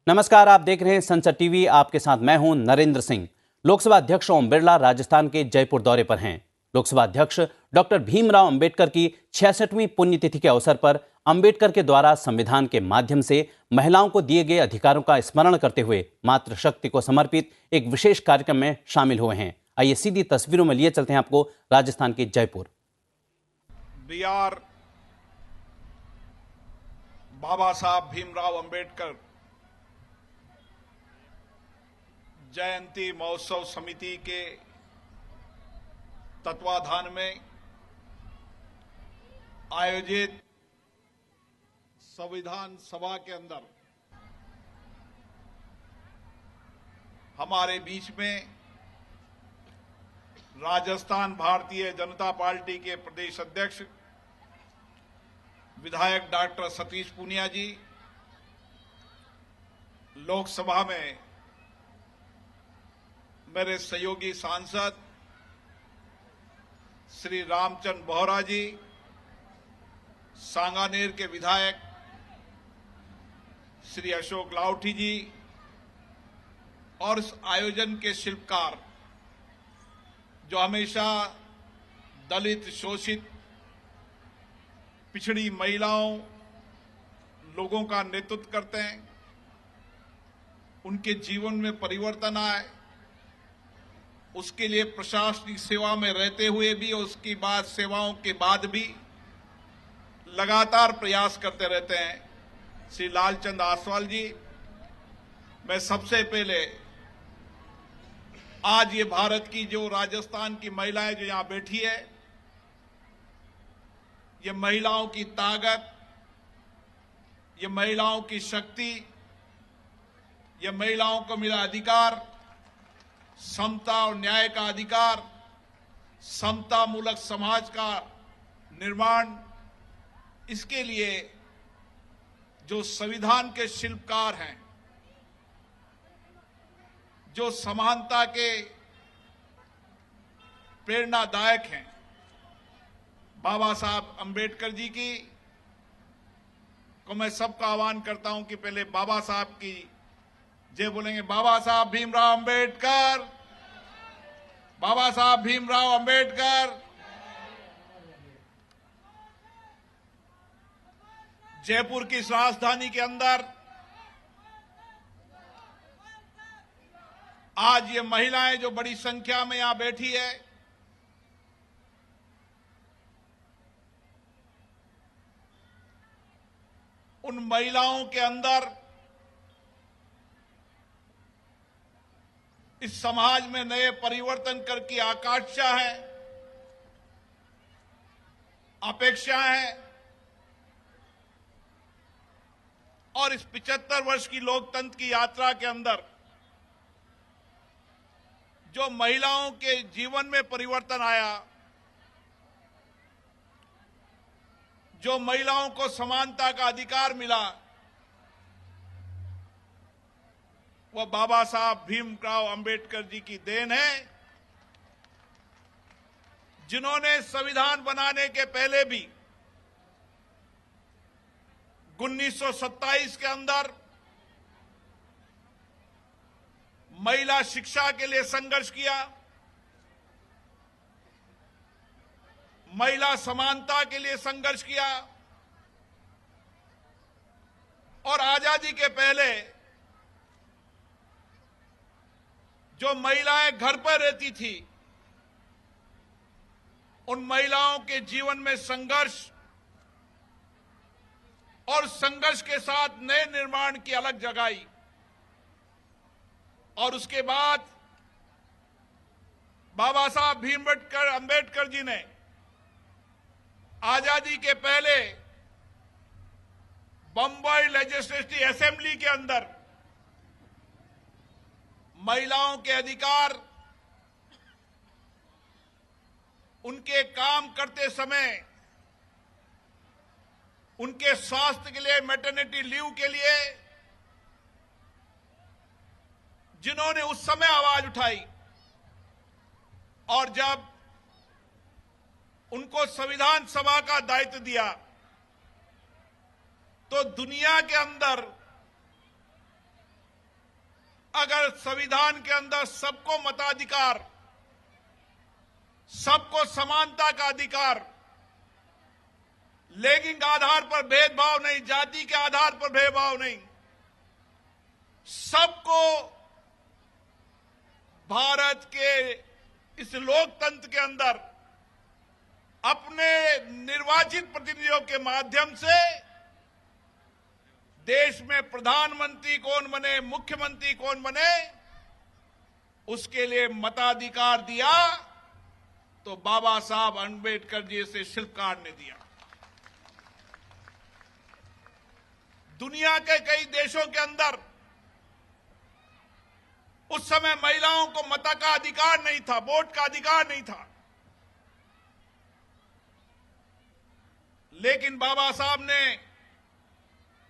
नमस्कार, आप देख रहे हैं संसद टीवी। आपके साथ मैं हूं नरेंद्र सिंह। लोकसभा अध्यक्ष ओम बिरला राजस्थान के जयपुर दौरे पर हैं। लोकसभा अध्यक्ष डॉक्टर भीमराव अंबेडकर की 66वीं पुण्यतिथि के अवसर पर अंबेडकर के द्वारा संविधान के माध्यम से महिलाओं को दिए गए अधिकारों का स्मरण करते हुए मातृशक्ति को समर्पित एक विशेष कार्यक्रम में शामिल हुए हैं। आइए सीधी तस्वीरों में लिए चलते हैं आपको राजस्थान के जयपुर। बाबा साहब भीमराव अंबेडकर जयंती महोत्सव समिति के तत्वाधान में आयोजित संविधान सभा के अंदर हमारे बीच में राजस्थान भारतीय जनता पार्टी के प्रदेश अध्यक्ष विधायक डॉक्टर सतीश पूनिया जी, लोकसभा में मेरे सहयोगी सांसद श्री रामचंद्र बोहरा जी, सांगानेर के विधायक श्री अशोक लावठी जी और इस आयोजन के शिल्पकार जो हमेशा दलित, शोषित, पिछड़ी महिलाओं, लोगों का नेतृत्व करते हैं, उनके जीवन में परिवर्तन आए, उसके लिए प्रशासनिक सेवा में रहते हुए भी और उसकी बाद सेवाओं के बाद भी लगातार प्रयास करते रहते हैं श्री लालचंद आसवाल जी। मैं सबसे पहले आज ये भारत की जो राजस्थान की महिलाएं जो यहां बैठी है, ये महिलाओं की ताकत, ये महिलाओं की शक्ति, ये महिलाओं को मिला अधिकार, समता और न्याय का अधिकार, समता मूलक समाज का निर्माण, इसके लिए जो संविधान के शिल्पकार हैं, जो समानता के प्रेरणादायक हैं, बाबा साहब अंबेडकर जी की को मैं सबका आह्वान करता हूं कि पहले बाबा साहब की जय बोलेंगे। बाबा साहब भीमराव अंबेडकर, बाबा साहब भीमराव अंबेडकर। जयपुर की इस राजधानी के अंदर आज ये महिलाएं जो बड़ी संख्या में यहां बैठी है, उन महिलाओं के अंदर इस समाज में नए परिवर्तन कर की आकांक्षा है, अपेक्षा है और इस 75 वर्ष की लोकतंत्र की यात्रा के अंदर जो महिलाओं के जीवन में परिवर्तन आया, जो महिलाओं को समानता का अधिकार मिला, वह बाबा साहब भीमराव अंबेडकर जी की देन है, जिन्होंने संविधान बनाने के पहले भी 1927 के अंदर महिला शिक्षा के लिए संघर्ष किया, महिला समानता के लिए संघर्ष किया और आजादी के पहले जो महिलाएं घर पर रहती थी, उन महिलाओं के जीवन में संघर्ष और संघर्ष के साथ नए निर्माण की अलग जगाई और उसके बाद बाबा साहब भीमराव अंबेडकर जी ने आजादी के पहले बंबई लेजिस्लेटिव असेंबली के अंदर महिलाओं के अधिकार, उनके काम करते समय उनके स्वास्थ्य के लिए, मैटरनिटी लीव के लिए जिन्होंने उस समय आवाज उठाई और जब उनको संविधान सभा का दायित्व दिया तो दुनिया के अंदर अगर संविधान के अंदर सबको मताधिकार, सबको समानता का अधिकार, लैंगिक आधार पर भेदभाव नहीं, जाति के आधार पर भेदभाव नहीं, सबको भारत के इस लोकतंत्र के अंदर अपने निर्वाचित प्रतिनिधियों के माध्यम से देश में प्रधानमंत्री कौन बने, मुख्यमंत्री कौन बने, उसके लिए मताधिकार दिया तो बाबा साहब अंबेडकर जी से शिल्पकार ने दिया। दुनिया के कई देशों के अंदर उस समय महिलाओं को मत का अधिकार नहीं था, वोट का अधिकार नहीं था, लेकिन बाबा साहब ने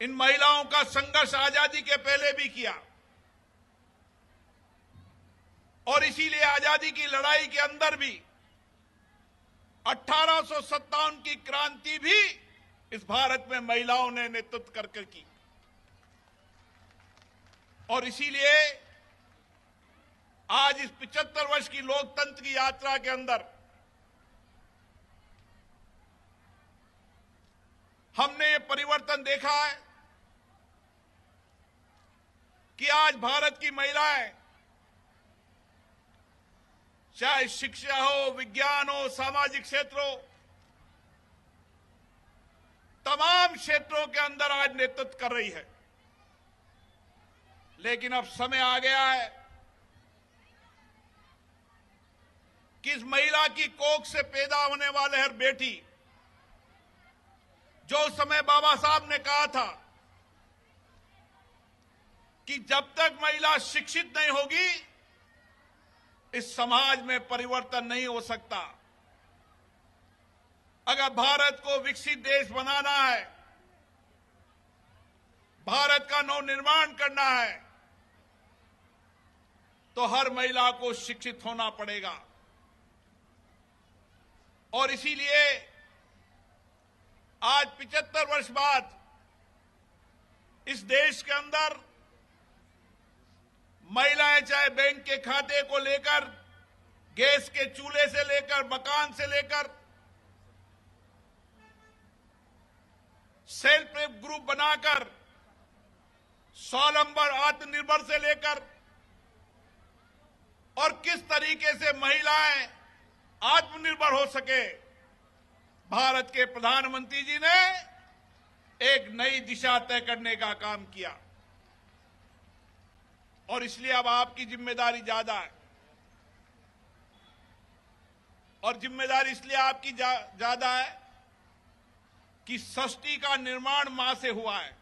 इन महिलाओं का संघर्ष आजादी के पहले भी किया और इसीलिए आजादी की लड़ाई के अंदर भी 1857 की क्रांति भी इस भारत में महिलाओं ने नेतृत्व करके की। और इसीलिए आज इस 75 वर्ष की लोकतंत्र की यात्रा के अंदर हमने ये परिवर्तन देखा है कि आज भारत की महिलाएं चाहे शिक्षा हो, विज्ञान हो, सामाजिक क्षेत्र हो, तमाम क्षेत्रों के अंदर आज नेतृत्व कर रही है। लेकिन अब समय आ गया है कि इस महिला की कोख से पैदा होने वाले हर बेटी, जो समय बाबा साहब ने कहा था कि जब तक महिला शिक्षित नहीं होगी इस समाज में परिवर्तन नहीं हो सकता। अगर भारत को विकसित देश बनाना है, भारत का नवनिर्माण करना है, तो हर महिला को शिक्षित होना पड़ेगा। और इसीलिए आज 75 वर्ष बाद इस देश के अंदर महिलाएं चाहे बैंक के खाते को लेकर, गैस के चूल्हे से लेकर, मकान से लेकर, सेल्फ हेल्प ग्रुप बनाकर, स्वावलंबन आत्मनिर्भर से लेकर, और किस तरीके से महिलाएं आत्मनिर्भर हो सके, भारत के प्रधानमंत्री जी ने एक नई दिशा तय करने का काम किया। और इसलिए अब आपकी जिम्मेदारी ज्यादा है, और जिम्मेदारी इसलिए आपकी ज्यादा है कि सृष्टि का निर्माण मां से हुआ है।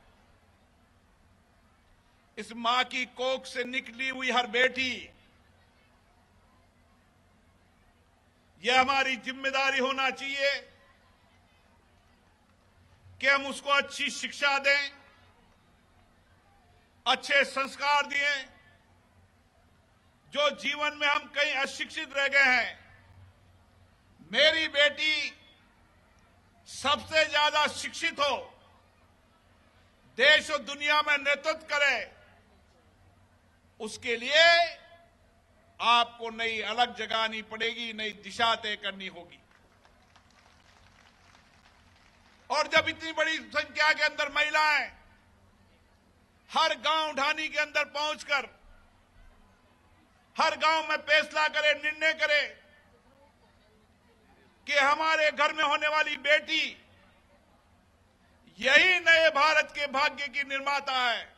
इस मां की कोख से निकली हुई हर बेटी, यह हमारी जिम्मेदारी होना चाहिए कि हम उसको अच्छी शिक्षा दें, अच्छे संस्कार दें। जो जीवन में हम कहीं अशिक्षित रह गए हैं, मेरी बेटी सबसे ज्यादा शिक्षित हो, देश और दुनिया में नेतृत्व करे, उसके लिए आपको नई अलग जगानी पड़ेगी, नई दिशा तय करनी होगी। और जब इतनी बड़ी संख्या के अंदर महिलाएं हर गांव ढानी के अंदर पहुंचकर हर गांव में फैसला करे, निर्णय करे कि हमारे घर में होने वाली बेटी यही नए भारत के भाग्य की निर्माता है,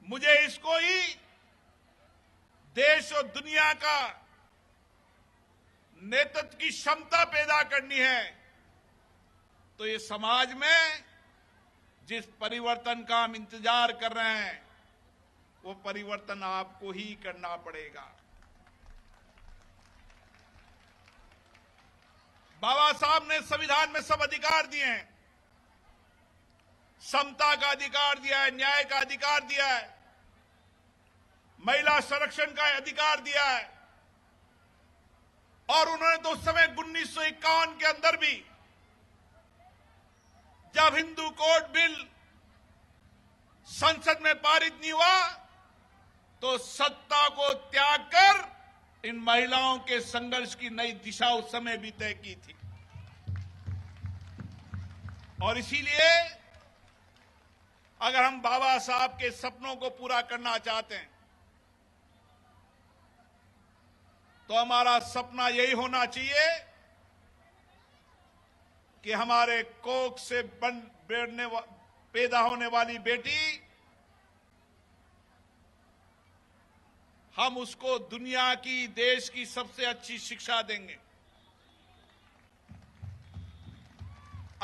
मुझे इसको ही देश और दुनिया का नेतृत्व की क्षमता पैदा करनी है, तो ये समाज में जिस परिवर्तन का हम इंतजार कर रहे हैं वो परिवर्तन आपको ही करना पड़ेगा। बाबा साहब ने संविधान में सब अधिकार दिए हैं, समता का अधिकार दिया है, न्याय का अधिकार दिया है, महिला संरक्षण का अधिकार दिया है। और उन्होंने तो उस समय 1951 के अंदर भी जब हिंदू कोड बिल संसद में पारित नहीं हुआ तो सत्ता को त्याग कर इन महिलाओं के संघर्ष की नई दिशा उस समय भी तय की थी। और इसीलिए अगर हम बाबा साहब के सपनों को पूरा करना चाहते हैं तो हमारा सपना यही होना चाहिए कि हमारे कोख से पैदा होने वाली बेटी, हम उसको दुनिया की, देश की सबसे अच्छी शिक्षा देंगे।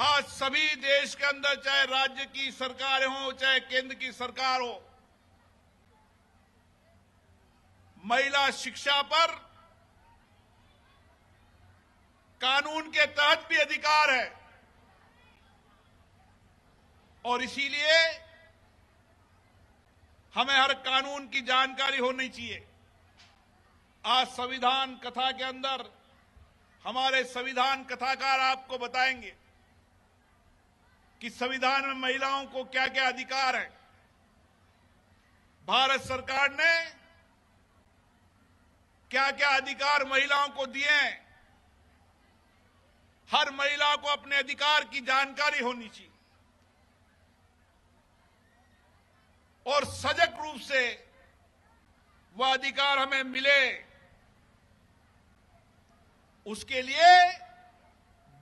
आज सभी देश के अंदर, चाहे राज्य की सरकारें हो चाहे केंद्र की सरकार हो, महिला शिक्षा पर कानून के तहत भी अधिकार है और इसीलिए हमें हर कानून की जानकारी होनी चाहिए। आज संविधान कथा के अंदर हमारे संविधान कथाकार आपको बताएंगे कि संविधान में महिलाओं को क्या क्या अधिकार है। भारत सरकार ने क्या क्या अधिकार महिलाओं को दिए हैं। हर महिला को अपने अधिकार की जानकारी होनी चाहिए और सजग रूप से वह अधिकार हमें मिले। उसके लिए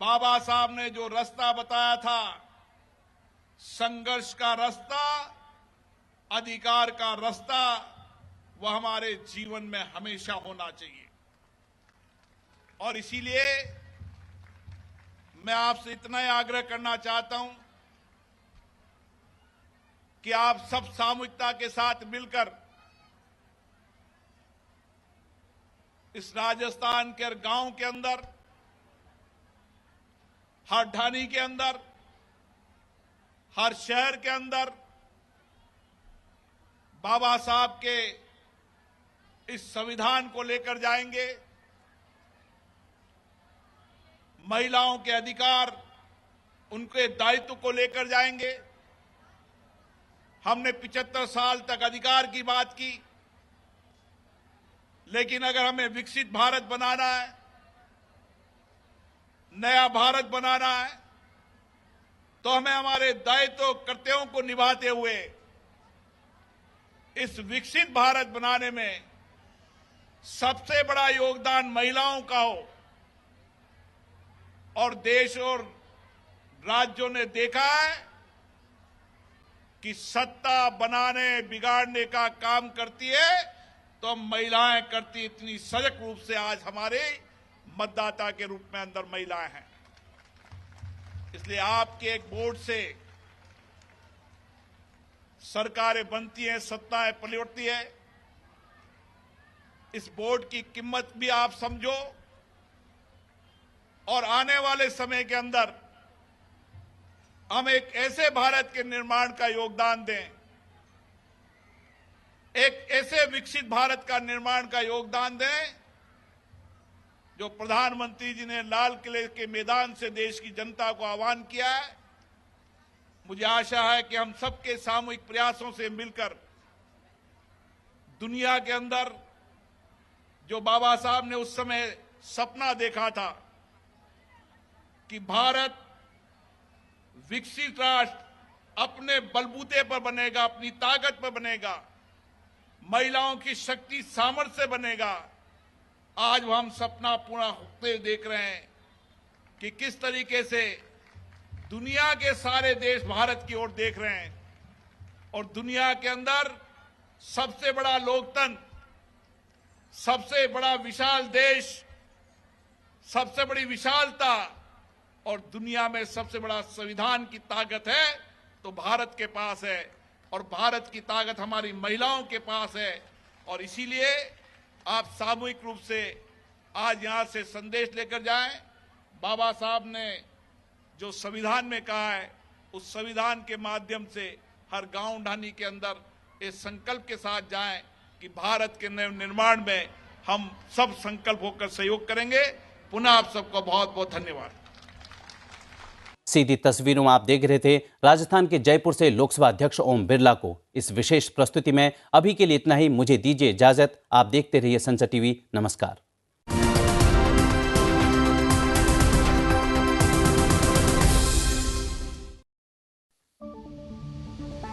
बाबा साहब ने जो रास्ता बताया था, संघर्ष का रास्ता, अधिकार का रास्ता, वह हमारे जीवन में हमेशा होना चाहिए। और इसीलिए मैं आपसे इतना ही आग्रह करना चाहता हूं कि आप सब सामूहिकता के साथ मिलकर इस राजस्थान के हर गांव के अंदर, हर ढानी के अंदर, हर शहर के अंदर बाबा साहब के इस संविधान को लेकर जाएंगे। महिलाओं के अधिकार, उनके दायित्व को लेकर जाएंगे। हमने 75 साल तक अधिकार की बात की, लेकिन अगर हमें विकसित भारत बनाना है, नया भारत बनाना है, तो हमें हमारे दायित्व कर्तव्यों को निभाते हुए इस विकसित भारत बनाने में सबसे बड़ा योगदान महिलाओं का हो। और देश और राज्यों ने देखा है कि सत्ता बनाने बिगाड़ने का काम करती है तो महिलाएं करती। इतनी सजग रूप से आज हमारे मतदाता के रूप में अंदर महिलाएं हैं। इसलिए आपके एक बोर्ड से सरकारें बनती हैं, सत्ताएं पलटती है। इस बोर्ड की कीमत भी आप समझो और आने वाले समय के अंदर हम एक ऐसे भारत के निर्माण का योगदान दें, एक ऐसे विकसित भारत का निर्माण का योगदान दें जो प्रधानमंत्री जी ने लाल किले के मैदान से देश की जनता को आह्वान किया है। मुझे आशा है कि हम सबके सामूहिक प्रयासों से मिलकर दुनिया के अंदर जो बाबा साहब ने उस समय सपना देखा था कि भारत विकसित राष्ट्र अपने बलबूते पर बनेगा, अपनी ताकत पर बनेगा, महिलाओं की शक्ति सामर्थ्य से बनेगा, आज वो हम सपना पूरा होते देख रहे हैं कि किस तरीके से दुनिया के सारे देश भारत की ओर देख रहे हैं और दुनिया के अंदर सबसे बड़ा लोकतंत्र, सबसे बड़ा विशाल देश, सबसे बड़ी विशालता और दुनिया में सबसे बड़ा संविधान की ताकत है तो भारत के पास है। और भारत की ताकत हमारी महिलाओं के पास है। और इसीलिए आप सामूहिक रूप से आज यहां से संदेश लेकर जाएं। बाबा साहब ने जो संविधान में कहा है, उस संविधान के माध्यम से हर गांव ढानी के अंदर इस संकल्प के साथ जाएं कि भारत के निर्माण में हम सब संकल्प होकर सहयोग करेंगे। पुनः आप सबको बहुत बहुत धन्यवाद। सीधी तस्वीरों में आप देख रहे थे राजस्थान के जयपुर से लोकसभा अध्यक्ष ओम बिरला को। इस विशेष प्रस्तुति में अभी के लिए इतना ही। मुझे दीजिए इजाजत। आप देखते रहिए संसद टीवी। नमस्कार।